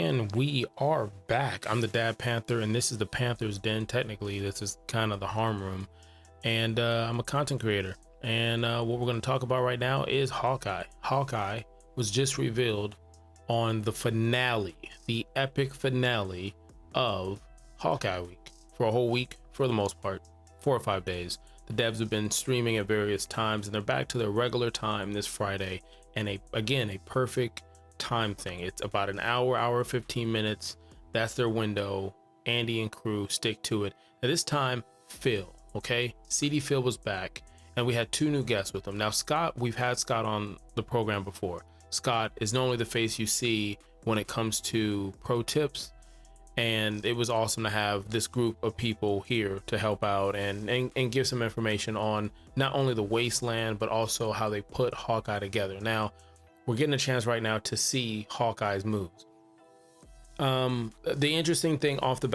And we are back. I'm the Dad Panther, and this is the Panther's Den. Technically, this is kind of the harm room, and I'm a content creator. And what we're going to talk about right now is Hawkeye. Hawkeye was just revealed on the finale, the epic finale of Hawkeye Week. For a whole week, for the most part, 4 or 5 days. The devs have been streaming at various times, and they're back to their regular time this Friday. And again, a perfect time thing. It's about an hour 15 minutes. That's their window. Andy and crew stick to it. At this time, Phil, okay? CD Phil was back, and we had 2 new guests with him. Now, Scott, we've had Scott on the program before. Scott is normally the face you see when it comes to pro tips, and it was awesome to have this group of people here to help out and give some information on not only the wasteland, but also how they put Hawkeye together. Now, we're getting a chance right now to see Hawkeye's moves. The interesting thing off the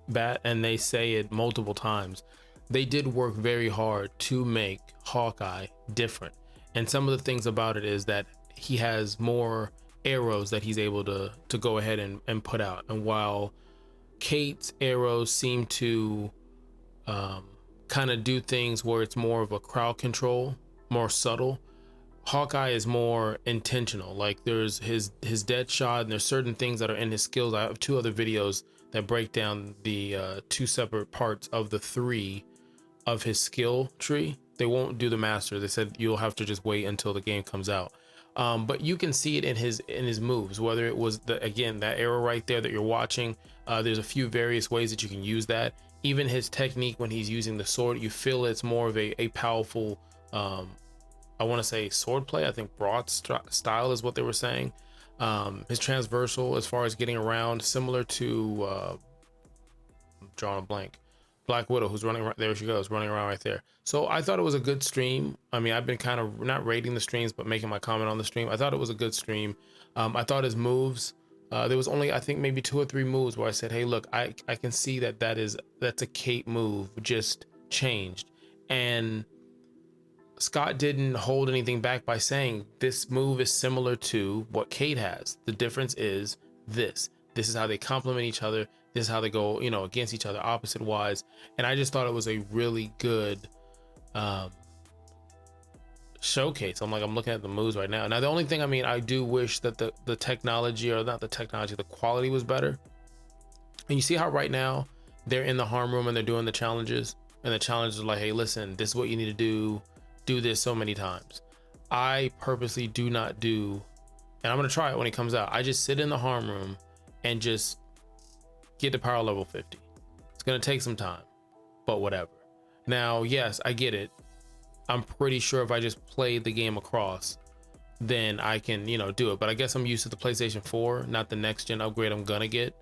bat, and they say it multiple times, they did work very hard to make Hawkeye different. And some of the things about it is that he has more arrows that he's able to go ahead and put out. And while Kate's arrows seem to kind of do things where it's more of a crowd control, more subtle, Hawkeye is more intentional. Like there's his dead shot, and there's certain things that are in his skills. I have 2 other videos that break down the 2 separate parts of the 3 of his skill tree. They won't do the master. They said you'll have to just wait until the game comes out. But you can see it in his moves, whether it was that arrow right there that you're watching. There's a few various ways that you can use that. Even his technique when he's using the sword, you feel it's more of a powerful, I want to say sword play. I think broad style is what they were saying. His transversal, as far as getting around, similar to I'm drawing a blank, Black Widow, who's running right there. She goes running around right there. So I thought it was a good stream. I mean, I've been kind of not rating the streams, but making my comment on the stream. I thought it was a good stream. I thought his moves, there was only, I think maybe 2 or 3 moves where I said, hey, look, I can see that's a Kate move, just changed. And Scott didn't hold anything back by saying this move is similar to what Kate has. The difference is this is how they complement each other. This is how they go, against each other, opposite wise. And I just thought it was a really good showcase. I'm looking at the moves right now. Now, the only thing, I do wish that the technology, or not the technology, the quality was better. And you see how right now they're in the harm room and they're doing the challenges, and the challenges are like, hey, listen, this is what you need to do this so many times. I purposely do not do, and I'm gonna try it when it comes out. I just sit in the harm room and just get to power level 50. It's gonna take some time, but whatever. Now, yes, I get it. I'm pretty sure if I just played the game across, then I can, do it. But I guess I'm used to the PlayStation 4, not the next gen upgrade I'm gonna get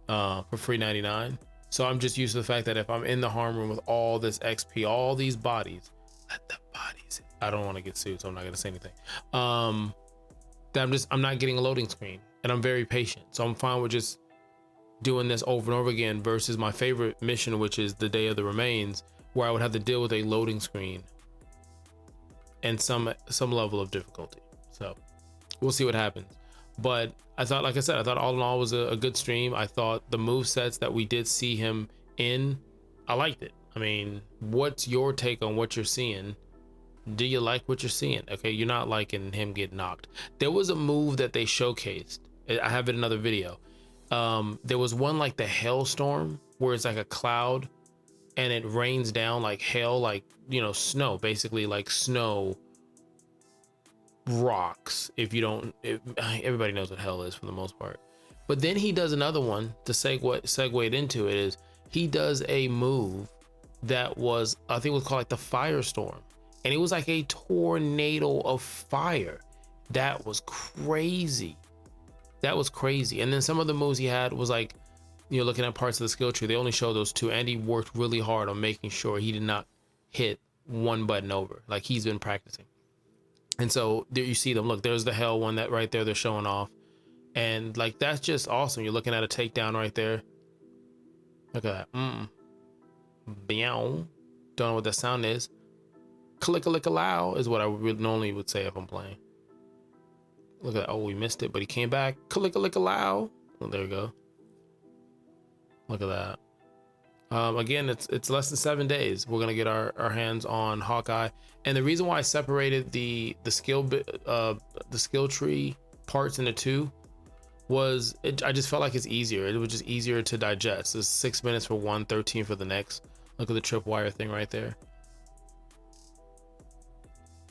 for free 99. So I'm just used to the fact that if I'm in the harm room with all this XP, all these bodies, let the bodies, I don't want to get sued, so I'm not gonna say anything. That I'm not getting a loading screen, and I'm very patient, so I'm fine with just doing this over and over again, versus my favorite mission, which is the Day of the Remains, where I would have to deal with a loading screen and some level of difficulty. So we'll see what happens. But I thought, like I said, I thought all in all was a good stream. I thought the move sets that we did see him in, I liked it. What's your take on what you're seeing? Do you like what you're seeing? Okay, you're not liking him get knocked. There was a move that they showcased. I have it in another video. There was one like the hailstorm, where it's like a cloud and it rains down like hail, like, snow, basically like snow rocks. Everybody knows what hell is for the most part. But then he does another one to segue into it, is he does a move that was, I think it was called like the firestorm, and it was like a tornado of fire. That was crazy. And then some of the moves he had was like, looking at parts of the skill tree, they only show those 2, and he worked really hard on making sure he did not hit one button over, like he's been practicing. And so there you see them. Look, there's the hell one that right there they're showing off, and like that's just awesome. You're looking at a takedown right there. Look at that. Meow. Don't know what that sound is. Click-a-lick-a-low is what I would normally would say if I'm playing. Look at that. Oh, we missed it, but he came back. Click-a-lick-a-low. Well, there we go. Look at that. Again, it's less than 7 days. We're gonna get our hands on Hawkeye, and the reason why I separated the skill tree parts into two was I just felt like it's easier. It was just easier to digest. It's 6 minutes for one, 13 for the next. Look at the tripwire thing right there.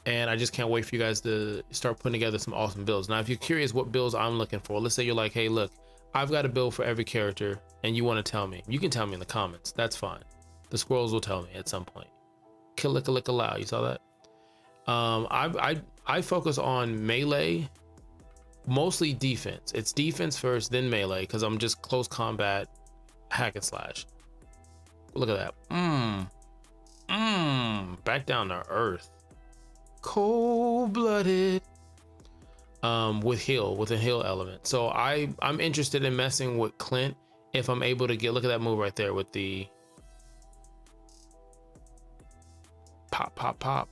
And I just can't wait for you guys to start putting together some awesome builds. Now, if you're curious what builds I'm looking for, let's say you're like, hey, look, I've got a build for every character and you want to tell me, you can tell me in the comments. That's fine. The squirrels will tell me at some point. Kill-a-lick-a-low. You saw that? I focus on melee, mostly defense. It's defense first, then melee, because I'm just close combat, hack and slash. Look at that. Back down to earth. Cold-blooded. With a heal element. So I'm interested in messing with Clint if I'm able to get, look at that move right there with the pop.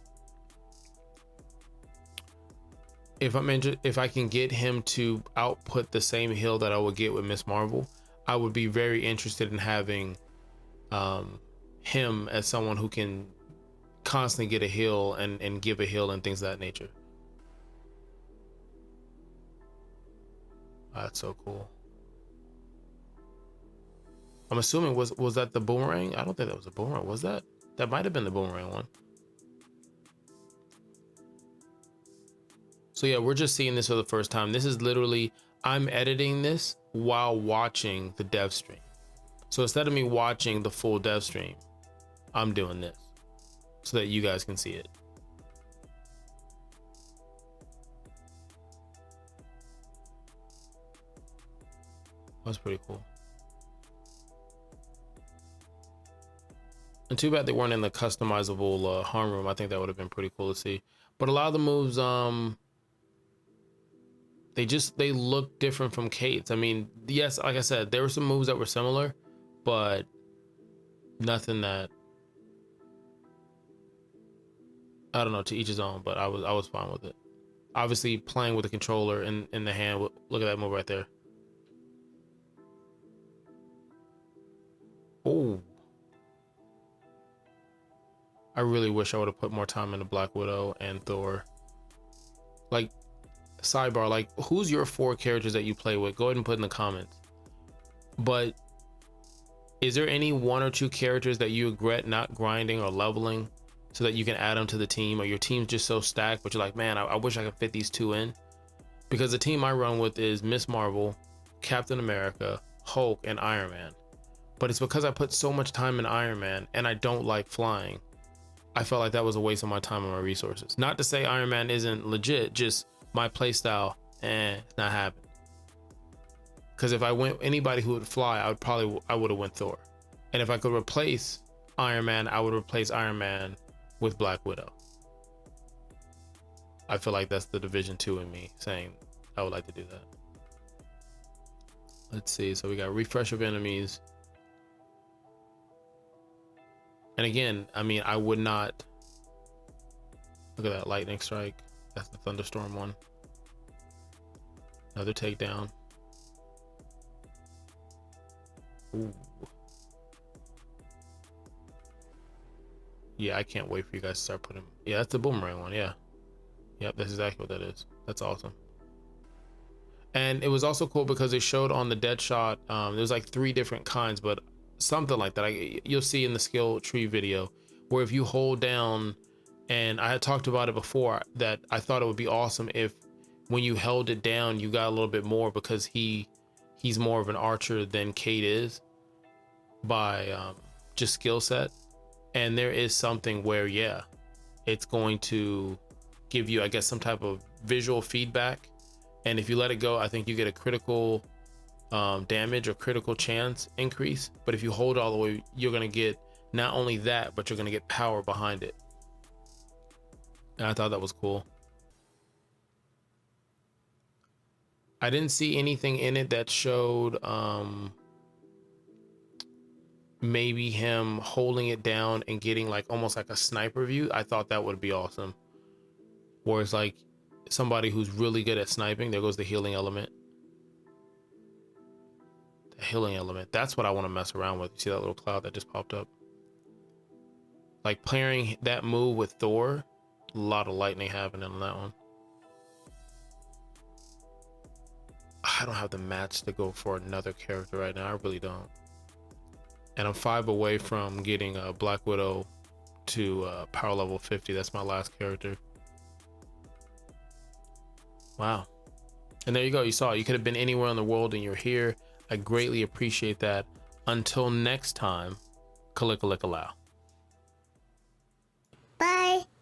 If I can get him to output the same heal that I would get with Miss Marvel, I would be very interested in having him as someone who can constantly get a heal and give a heal and things of that nature. That's so cool. I'm assuming was that the boomerang? I don't think that was a boomerang. Was that? That might have been the boomerang one. So yeah, we're just seeing this for the first time. This is literally, I'm editing this while watching the dev stream. So instead of me watching the full dev stream, I'm doing this so that you guys can see it. That's pretty cool. And too bad they weren't in the customizable harm room. I think that would have been pretty cool to see. But a lot of the moves, they look different from Kate's. I mean, yes, like I said, there were some moves that were similar, but nothing that, I don't know, to each his own. But I was fine with it. Obviously, playing with the controller in the hand. Look at that move right there. Oh, I really wish I would have put more time into Black Widow and Thor. Like, sidebar, like, who's your 4 characters that you play with? Go ahead and put in the comments. But is there any 1 or 2 characters that you regret not grinding or leveling so that you can add them to the team, or your team's just so stacked but you're like, man, I wish I could fit these 2 in? Because the team I run with is Miss Marvel, Captain America, Hulk, and Iron Man. But it's because I put so much time in Iron Man and I don't like flying. I felt like that was a waste of my time and my resources. Not to say Iron Man isn't legit, just my playstyle, it's not happening. Because if I went anybody who would fly, I would have went Thor. And if I could replace Iron Man, I would replace Iron Man with Black Widow. I feel like that's the Division 2 in me saying I would like to do that. Let's see. So we got refresh of enemies. And again, I mean, I would not. Look at that lightning strike. That's the thunderstorm one. Another takedown. Ooh. Yeah, I can't wait for you guys to start putting. Yeah, that's the boomerang one. Yeah. Yep, that's exactly what that is. That's awesome. And it was also cool because they showed on the Deadshot, there's like 3 different kinds, but something like that. You'll see in the skill tree video where if you hold down, and I had talked about it before, that I thought it would be awesome if when you held it down, you got a little bit more, because he's more of an archer than Kate is by just skill set. And there is something where, yeah, it's going to give you, I guess, some type of visual feedback. And if you let it go, I think you get a critical damage or critical chance increase. But if you hold it all the way, you're going to get not only that, but you're going to get power behind it. And I thought that was cool. I didn't see anything in it that showed maybe him holding it down and getting like almost like a sniper view. I thought that would be awesome. Where it's like somebody who's really good at sniping. There goes the healing element. A healing element. That's what I want to mess around with. You see that little cloud that just popped up? Like pairing that move with Thor, a lot of lightning happening on that one. I don't have the match to go for another character right now. I really don't. And I'm 5 away from getting a Black Widow to power level 50. That's my last character. Wow. And there you go. You saw it. You could have been anywhere in the world and you're here. I greatly appreciate that. Until next time, Kalika Lika Lao.